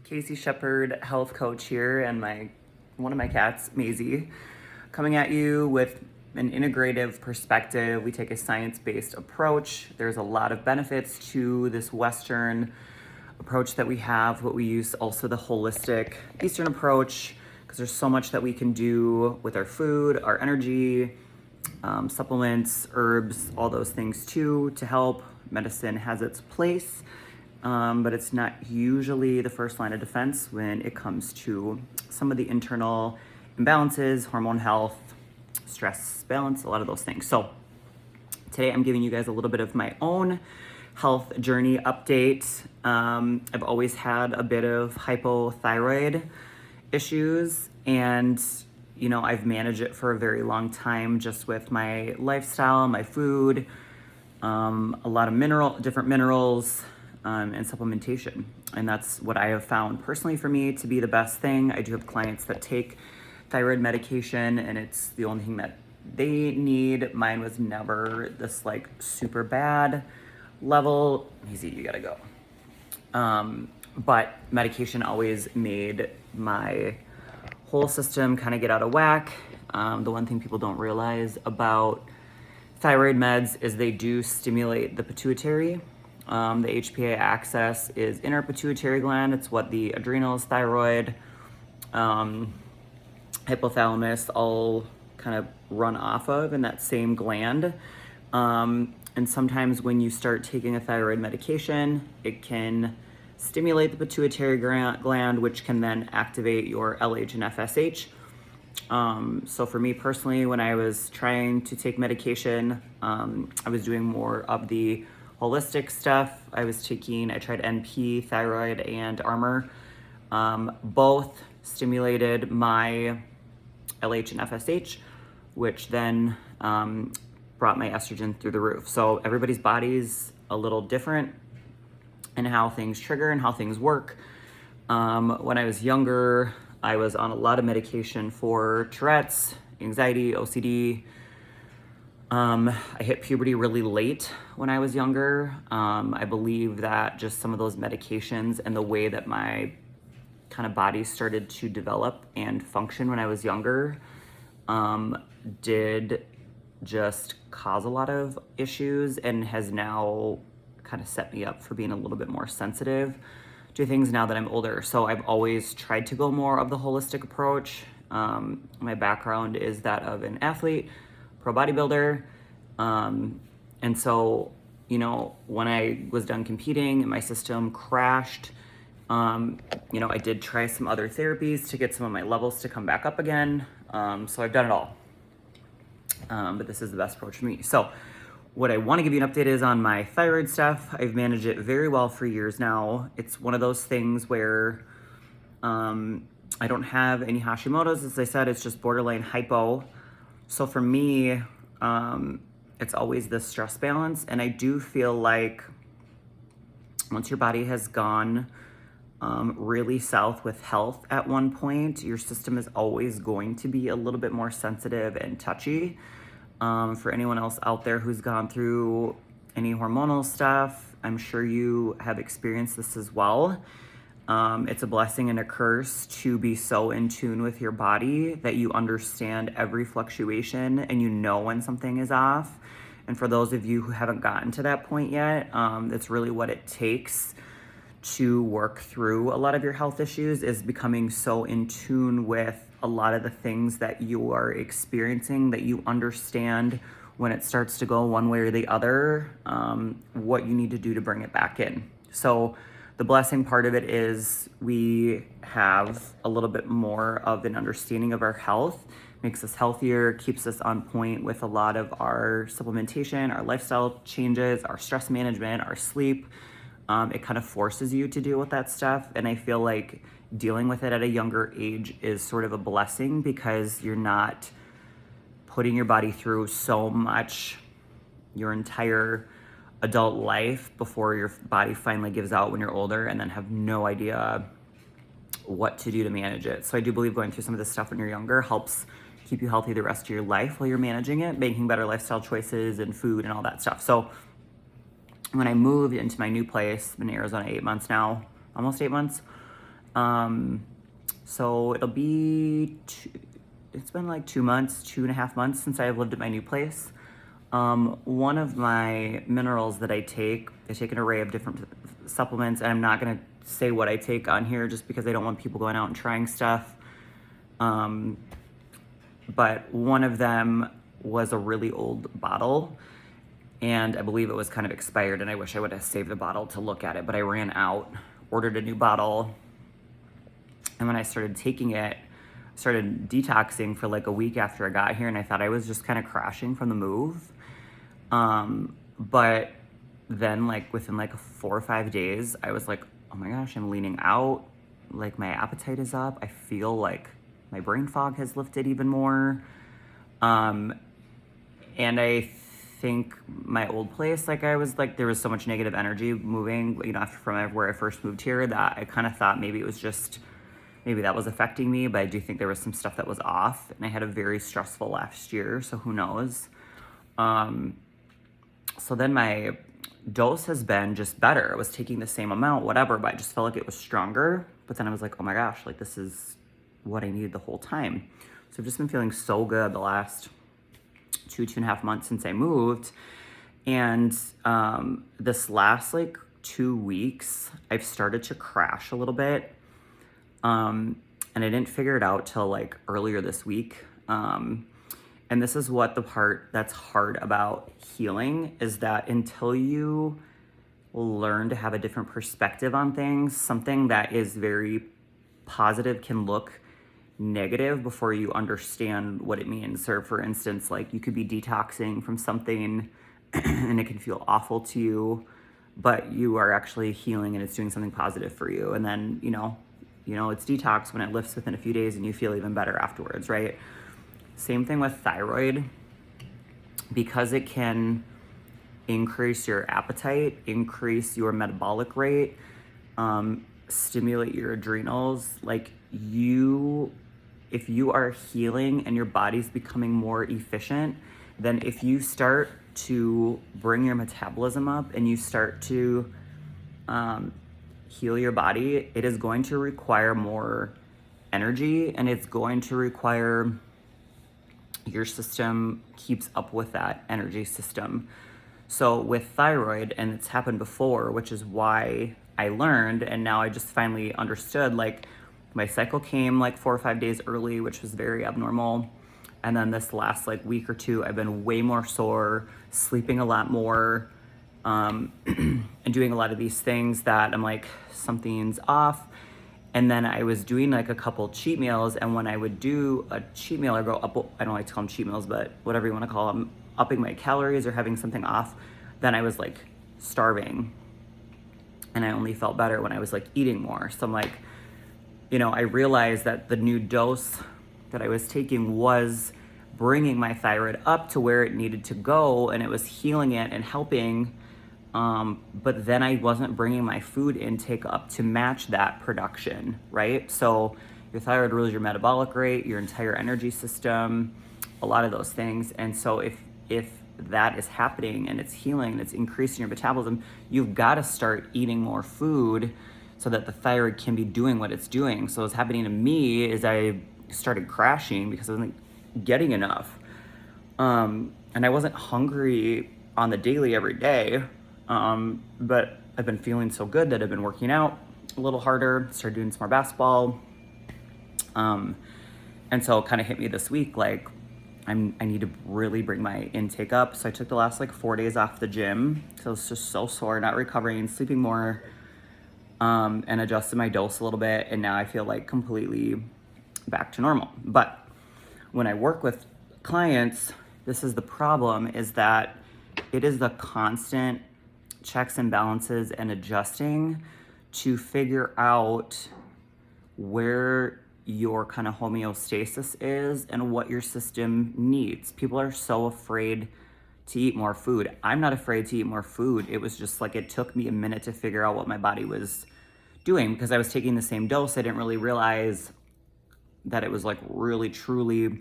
Casey Shepherd, health coach here, and one of my cats, Maisie, coming at you with an integrative perspective. We take a science-based approach. There's a lot of benefits to this Western approach that we have, but we use also the holistic Eastern approach because there's so much that we can do with our food, our energy, supplements, herbs, all those things too to help. Medicine has its place. But it's not usually the first line of defense when it comes to some of the internal imbalances, hormone health, stress balance, a lot of those things. So today I'm giving you guys a little bit of my own health journey update. I've always had a bit of hypothyroid issues, and I've managed it for a very long time just with my lifestyle, my food, a lot of different minerals, and supplementation. And that's what I have found personally for me to be the best thing. I do have clients that take thyroid medication and it's the only thing that they need. Mine was never this like super bad level. Easy, you gotta go. But medication always made my whole system kind of get out of whack. The one thing people don't realize about thyroid meds is they do stimulate the pituitary. The HPA axis is in our pituitary gland. It's what the adrenals, thyroid, hypothalamus all kind of run off of in that same gland. And sometimes when you start taking a thyroid medication, it can stimulate the pituitary gland, which can then activate your LH and FSH. So for me personally, when I was trying to take medication, I was doing more of the holistic stuff. I tried NP, thyroid, and Armour. Both stimulated my LH and FSH, which then brought my estrogen through the roof. So everybody's body's a little different in how things trigger and how things work. When I was younger, I was on a lot of medication for Tourette's, anxiety, OCD. I hit puberty really late when I was younger. I believe that just some of those medications and the way that my kind of body started to develop and function when I was younger did just cause a lot of issues and has now kind of set me up for being a little bit more sensitive to things now that I'm older. So I've always tried to go more of the holistic approach. My background is that of an athlete, pro bodybuilder. And so, when I was done competing and my system crashed, I did try some other therapies to get some of my levels to come back up again. So I've done it all. But this is the best approach for me. So what I want to give you an update is on my thyroid stuff. I've managed it very well for years now. It's one of those things where, I don't have any Hashimoto's. As I said, it's just borderline hypo. So for me, it's always the stress balance. And I do feel like once your body has gone really south with health at one point, your system is always going to be a little bit more sensitive and touchy. For anyone else out there who's gone through any hormonal stuff, I'm sure you have experienced this as well. It's a blessing and a curse to be so in tune with your body that you understand every fluctuation and you know when something is off. And for those of you who haven't gotten to that point yet, that's really what it takes to work through a lot of your health issues, is becoming so in tune with a lot of the things that you are experiencing, that you understand when it starts to go one way or the other, what you need to do to bring it back in. So the blessing part of it is we have a little bit more of an understanding of our health, makes us healthier, keeps us on point with a lot of our supplementation, our lifestyle changes, our stress management, our sleep. It kind of forces you to deal with that stuff. And I feel like dealing with it at a younger age is sort of a blessing because you're not putting your body through so much your entire adult life before your body finally gives out when you're older and then have no idea what to do to manage it. So I do believe going through some of this stuff when you're younger helps keep you healthy the rest of your life while you're managing it, making better lifestyle choices and food and all that stuff. So when I moved into my new place, I've been in Arizona 8 months now, almost 8 months, So it's been like 2 months, 2.5 months since I've lived at my new place. One of my minerals that I take an array of different supplements, and I'm not going to say what I take on here just because I don't want people going out and trying stuff. But one of them was a really old bottle, and I believe it was kind of expired, and I wish I would have saved the bottle to look at it, but I ran out, ordered a new bottle, and when I started taking it, started detoxing for like a week after I got here, and I thought I was just kind of crashing from the move. But then like within like 4 or 5 days, I was like, oh my gosh, I'm leaning out. Like my appetite is up. I feel like my brain fog has lifted even more. And I think my old place, like I was like, there was so much negative energy moving, after from where I first moved here, that I kind of thought maybe that was affecting me, but I do think there was some stuff that was off, and I had a very stressful last year, so who knows. So then my dose has been just better. I was taking the same amount, whatever, but I just felt like it was stronger. But then I was like, oh my gosh, like this is what I needed the whole time. So I've just been feeling so good the last 2.5 months since I moved. And this last like 2 weeks, I've started to crash a little bit. And I didn't figure it out till like earlier this week. And this is what the part that's hard about healing is, that until you learn to have a different perspective on things, something that is very positive can look negative before you understand what it means. Or for instance, like you could be detoxing from something and it can feel awful to you, but you are actually healing and it's doing something positive for you. And then, it's detox when it lifts within a few days and you feel even better afterwards, right? Same thing with thyroid, because it can increase your appetite, increase your metabolic rate, stimulate your adrenals. Like if you are healing and your body's becoming more efficient, then if you start to bring your metabolism up and you start to heal your body, it is going to require more energy, and it's going to require your system keeps up with that energy system. So with thyroid, and it's happened before, which is why I learned, and now I just finally understood, like my cycle came like 4 or 5 days early, which was very abnormal. And then this last like week or two, I've been way more sore, sleeping a lot more, and doing a lot of these things that I'm like, something's off. And then I was doing like a couple cheat meals, and when I would do a cheat meal, I go up, I don't like to call them cheat meals, but whatever you want to call them, upping my calories or having something off, then I was like starving. And I only felt better when I was like eating more. So I'm like, I realized that the new dose that I was taking was bringing my thyroid up to where it needed to go, and it was healing it and helping. But then I wasn't bringing my food intake up to match that production, right? So your thyroid rules your metabolic rate, your entire energy system, a lot of those things. And so if that is happening and it's healing and it's increasing your metabolism, you've got to start eating more food so that the thyroid can be doing what it's doing. So what's happening to me is I started crashing because I wasn't getting enough. And I wasn't hungry on the daily every day. But I've been feeling so good that I've been working out a little harder, started doing some more basketball. And so it kind of hit me this week, like I need to really bring my intake up. So I took the last like 4 days off the gym. So I was just so sore, not recovering, sleeping more, and adjusted my dose a little bit. And now I feel like completely back to normal. But when I work with clients, this is the problem, is that it is the constant checks and balances and adjusting to figure out where your kind of homeostasis is and what your system needs. People are so afraid to eat more food. I'm not afraid to eat more food. It was just like, it took me a minute to figure out what my body was doing, because I was taking the same dose. I didn't really realize that it was like really truly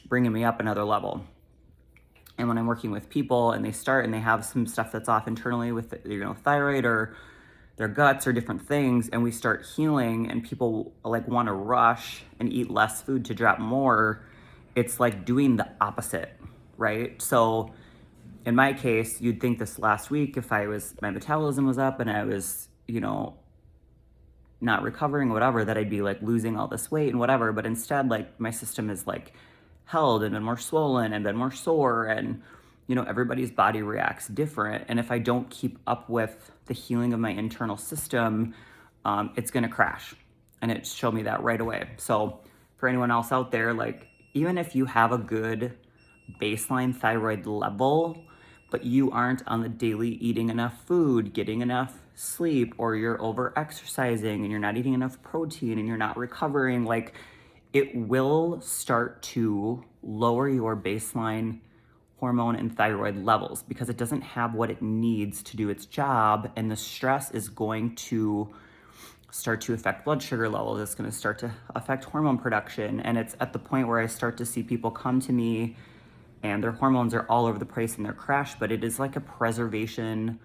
bringing me up another level. And when I'm working with people and they start and they have some stuff that's off internally with thyroid or their guts or different things, and we start healing and people like want to rush and eat less food to drop more, it's like doing the opposite, right? So in my case, you'd think this last week, if my metabolism was up and I was, not recovering, whatever, that I'd be like losing all this weight and whatever. But instead, like my system is like held and been more swollen and been more sore. And, everybody's body reacts different. And if I don't keep up with the healing of my internal system, it's going to crash. And it showed me that right away. So for anyone else out there, like, even if you have a good baseline thyroid level, but you aren't on the daily eating enough food, getting enough sleep, or you're over exercising and you're not eating enough protein and you're not recovering, like, it will start to lower your baseline hormone and thyroid levels because it doesn't have what it needs to do its job. And the stress is going to start to affect blood sugar levels. It's going to start to affect hormone production. And it's at the point where I start to see people come to me and their hormones are all over the place and they're crashed, but it is like a preservation,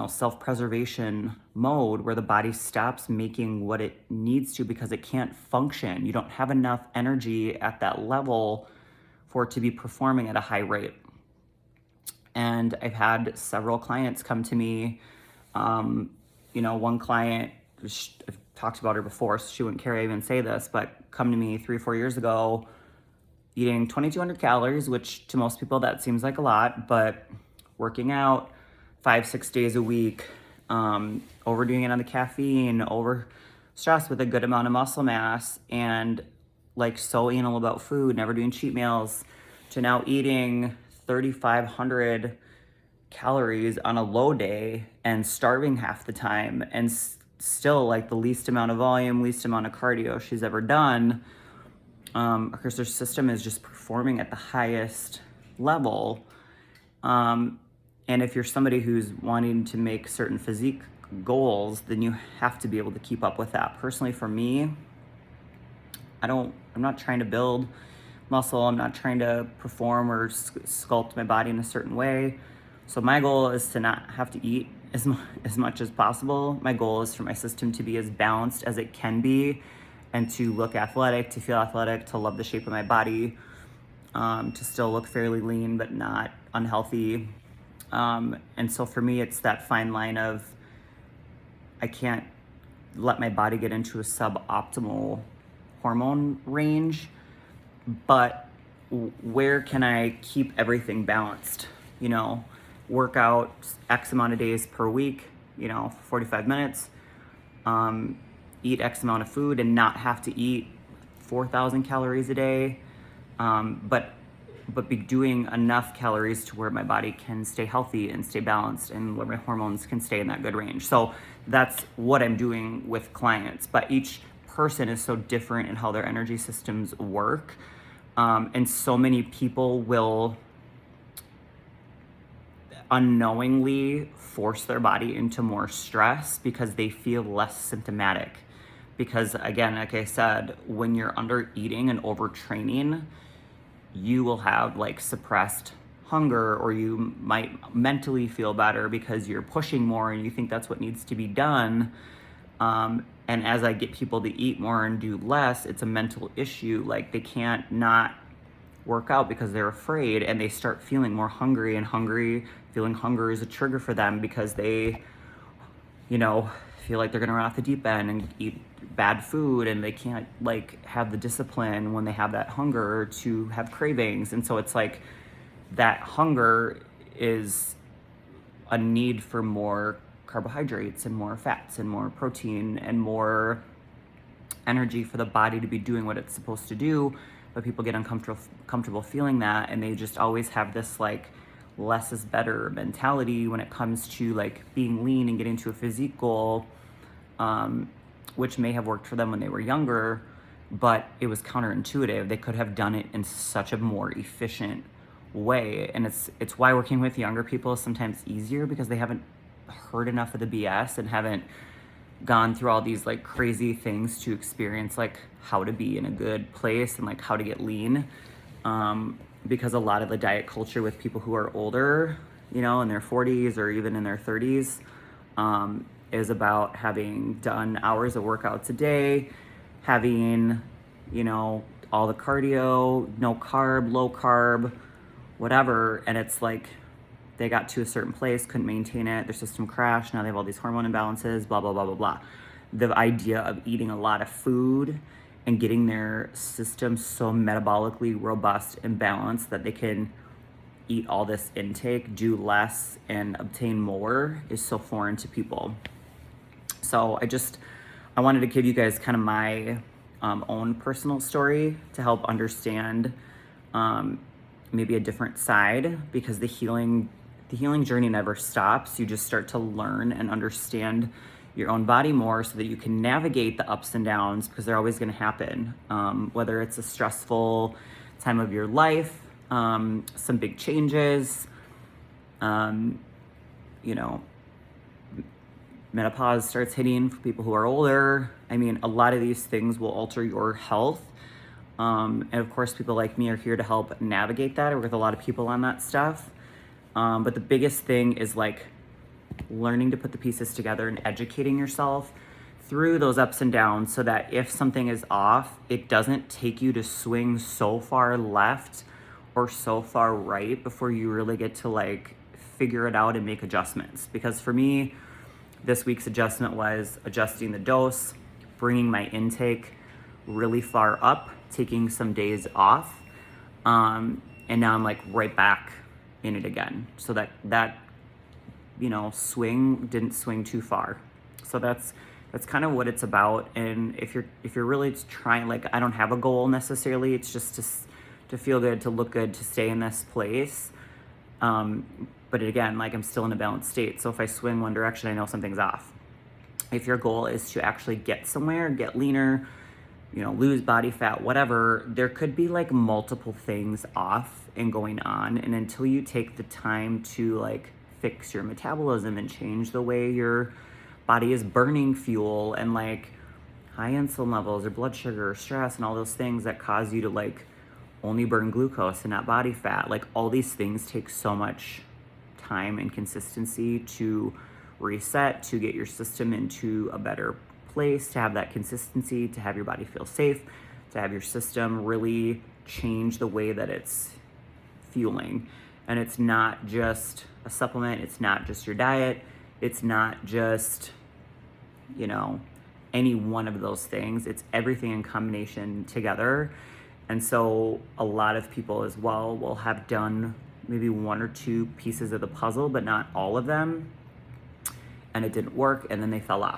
self-preservation mode where the body stops making what it needs to because it can't function. You don't have enough energy at that level for it to be performing at a high rate. And I've had several clients come to me. One client, I've talked about her before, so she wouldn't care I even say this, but come to me 3 or 4 years ago, eating 2,200 calories, which to most people that seems like a lot, but working out 5-6 days a week, overdoing it on the caffeine, over stressed with a good amount of muscle mass, and like so anal about food, never doing cheat meals, to now eating 3,500 calories on a low day and starving half the time, and still like the least amount of volume, least amount of cardio she's ever done, because her system is just performing at the highest level. And if you're somebody who's wanting to make certain physique goals, then you have to be able to keep up with that. Personally, for me, I'm not trying to build muscle. I'm not trying to perform or sculpt my body in a certain way. So my goal is to not have to eat as much as possible. My goal is for my system to be as balanced as it can be and to look athletic, to feel athletic, to love the shape of my body, to still look fairly lean but not unhealthy. And so for me, it's that fine line of I can't let my body get into a suboptimal hormone range, but where can I keep everything balanced? Work out X amount of days per week, 45 minutes, eat X amount of food and not have to eat 4,000 calories a day, but be doing enough calories to where my body can stay healthy and stay balanced and where my hormones can stay in that good range. So that's what I'm doing with clients. But each person is so different in how their energy systems work. And so many people will unknowingly force their body into more stress because they feel less symptomatic. Because again, like I said, when you're under eating and overtraining, you will have like suppressed hunger, or you might mentally feel better because you're pushing more and you think that's what needs to be done. And as I get people to eat more and do less, it's a mental issue. Like they can't not work out because they're afraid, and they start feeling more hungry, and feeling hunger is a trigger for them because they, feel like they're gonna run off the deep end and eat bad food, and they can't like have the discipline when they have that hunger to have cravings. And so it's like that hunger is a need for more carbohydrates and more fats and more protein and more energy for the body to be doing what it's supposed to do. But people get uncomfortable feeling that, and they just always have this like less is better mentality when it comes to like being lean and getting to a physique goal, which may have worked for them when they were younger, but it was counterintuitive. They could have done it in such a more efficient way. And it's why working with younger people is sometimes easier, because they haven't heard enough of the BS and haven't gone through all these like crazy things to experience like how to be in a good place and like how to get lean. Because a lot of the diet culture with people who are older you know, in their 40s or even in their 30s, is about having done hours of workouts a day, having, you know, all the cardio, no carb, low carb, whatever. And it's like they got to a certain place, couldn't maintain it, their system crashed, now they have all these hormone imbalances, blah, blah, blah, blah, blah. The idea of eating a lot of food and getting their system so metabolically robust and balanced that they can eat all this intake, do less, and obtain more is so foreign to people. So I wanted to give you guys kind of my own personal story to help understand maybe a different side, because the healing journey never stops. You just start to learn and understand your own body more so that you can navigate the ups and downs, because they're always going to happen. Whether it's a stressful time of your life, some big changes, you know, menopause starts hitting for people who are older. I mean, a lot of these things will alter your health. And of course, people like me are here to help navigate that. I work with a lot of people on that stuff. But the biggest thing is like learning to put the pieces together and educating yourself through those ups and downs so that if something is off, it doesn't take you to swing so far left or so far right before you really get to like figure it out and make adjustments. Because for me, this week's adjustment was adjusting the dose, bringing my intake really far up, taking some days off, and now I'm like right back in it again. So that you know, didn't swing too far. So that's kind of what it's about. And if you're really trying, like, I don't have a goal necessarily. It's just to feel good, to look good, to stay in this place. But again, like, I'm still in a balanced state. So if I swing one direction, I know something's off. If your goal is to actually get somewhere, get leaner, you know, lose body fat, whatever, there could be like multiple things off and going on. And until you take the time to like fix your metabolism and change the way your body is burning fuel, and like high insulin levels or blood sugar or stress and all those things that cause you to like only burn glucose and not body fat, like all these things take so much time and consistency to reset, to get your system into a better place, to have that consistency, to have your body feel safe, to have your system really change the way that it's fueling. And it's not just a supplement, it's not just your diet, it's not just, you know, any one of those things. It's everything in combination together. And so a lot of people as well will have done maybe one or two pieces of the puzzle, but not all of them. And it didn't work, and then they fell off.